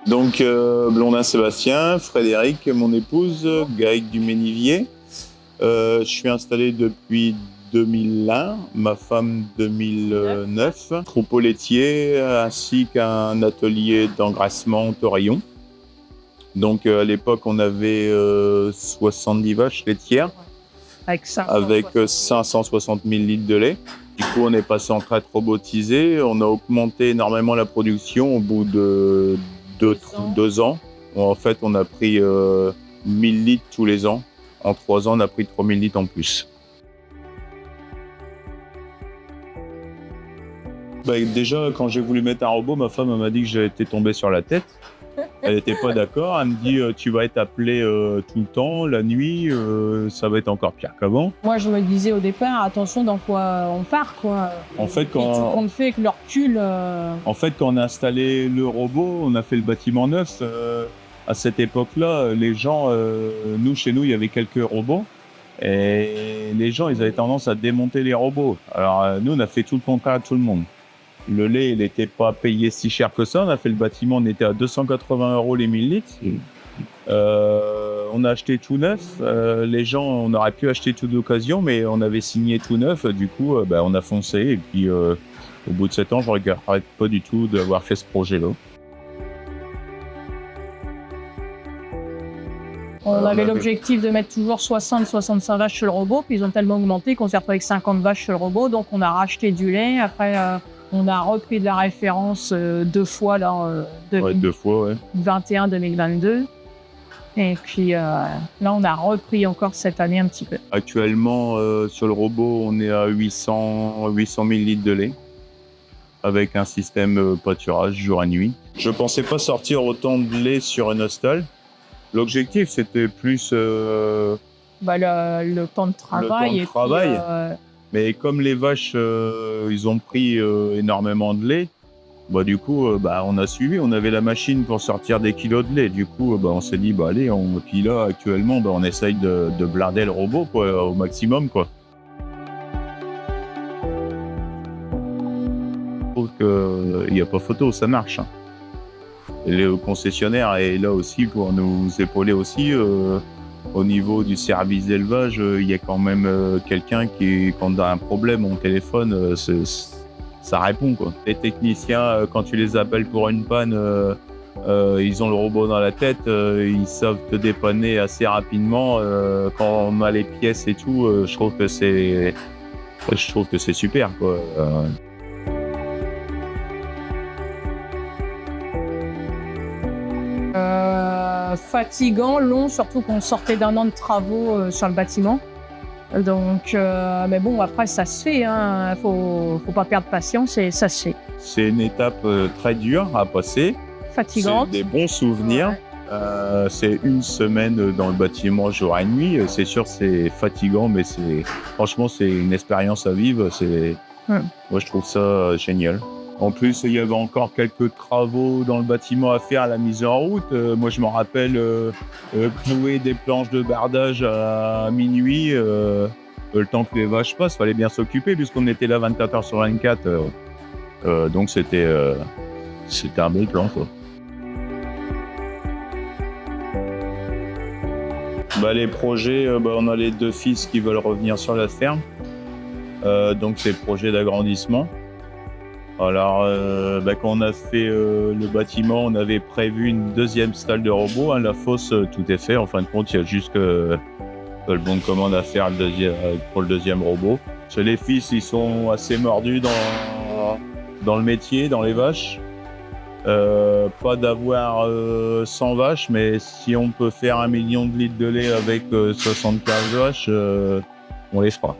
Donc, Blondin Sébastien, Frédéric, mon épouse, Gaëlle Duménivier. Je suis installé depuis 2001, ma femme 2009. Troupeau laitier ainsi qu'un atelier d'engraissement taurillon. Donc, à l'époque, on avait 70 vaches laitières avec 560 000 litres de lait. Du coup, on est passé en traite robotisée. On a augmenté énormément la production au bout de 2 ans. En fait, on a pris 1000 litres tous les ans. En 3 ans, on a pris 3000 litres en plus. Déjà, quand j'ai voulu mettre un robot, ma femme m'a dit que j'étais tombé sur la tête. Elle n'était pas d'accord. Elle me dit tu vas être appelé tout le temps, la nuit, ça va être encore pire qu'avant. Moi, je me disais au départ, attention dans quoi on part, quoi. En fait, tout compte fait avec le recul. En fait, quand on a installé le robot, on a fait le bâtiment neuf. À cette époque-là, les gens, chez nous, il y avait quelques robots. Et les gens, ils avaient tendance à démonter les robots. Alors, nous, on a fait tout le contraire à tout le monde. Le lait, il n'était pas payé si cher que ça. On a fait le bâtiment, on était à 280 € les 1000 litres. On a acheté tout neuf. Les gens, on aurait pu acheter tout d'occasion, mais on avait signé tout neuf. Du coup, on a foncé. Et puis, au bout de 7 ans, je ne regrette pas du tout d'avoir fait ce projet-là. On avait l'objectif de mettre toujours 60-65 vaches sur le robot, puis ils ont tellement augmenté qu'on s'est retrouvé avec 50 vaches sur le robot. Donc, on a racheté du lait. Après, on a repris de la référence 2 fois, là, 2021-2022. Et puis là, on a repris encore cette année un petit peu. Actuellement, sur le robot, on est à 800 000 litres de lait, avec un système pâturage jour et nuit. Je ne pensais pas sortir autant de lait sur une hostale. L'objectif, c'était plus le temps de travail. Mais comme les vaches, ils ont pris énormément de lait, du coup, on a suivi. On avait la machine pour sortir des kilos de lait. Du coup, on s'est dit, allez, puis là, actuellement, on essaye de blinder le robot quoi, au maximum, quoi. Je trouve qu'il n'y a pas photo, ça marche. Le concessionnaire est là aussi pour nous épauler aussi. Au niveau du service d'élevage, il y a quand même quelqu'un qui, quand on a un problème, on téléphone, ça répond, quoi. Les techniciens, quand tu les appelles pour une panne, ils ont le robot dans la tête, ils savent te dépanner assez rapidement. Quand on a les pièces et tout, je trouve que c'est super, quoi. Fatigant, long, surtout qu'on sortait d'1 an de travaux sur le bâtiment. Donc, mais bon, après, ça se fait, hein. Faut pas perdre patience et ça se fait. C'est une étape très dure à passer. Fatigante. C'est des bons souvenirs. Ouais. C'est 1 semaine dans le bâtiment jour et nuit. C'est sûr, c'est fatigant, mais franchement, c'est une expérience à vivre. Moi, je trouve ça génial. En plus, il y avait encore quelques travaux dans le bâtiment à faire à la mise en route. Moi, je me rappelle clouer des planches de bardage à minuit. Le temps que les vaches passent, il fallait bien s'occuper puisqu'on était là 24 heures sur 24. Donc, c'était un bon plan, quoi. Les projets, on a les 2 fils qui veulent revenir sur la ferme. Donc, c'est le projet d'agrandissement. Alors, quand on a fait le bâtiment, on avait prévu une 2e stalle de robot. La fosse, tout est fait. En fin de compte, il y a juste le bon de commande à faire pour le 2e robot. Chez les fils, ils sont assez mordus dans le métier, dans les vaches. Pas d'avoir 100 vaches, mais si on peut faire 1 million de litres de lait avec 75 vaches, on les fera.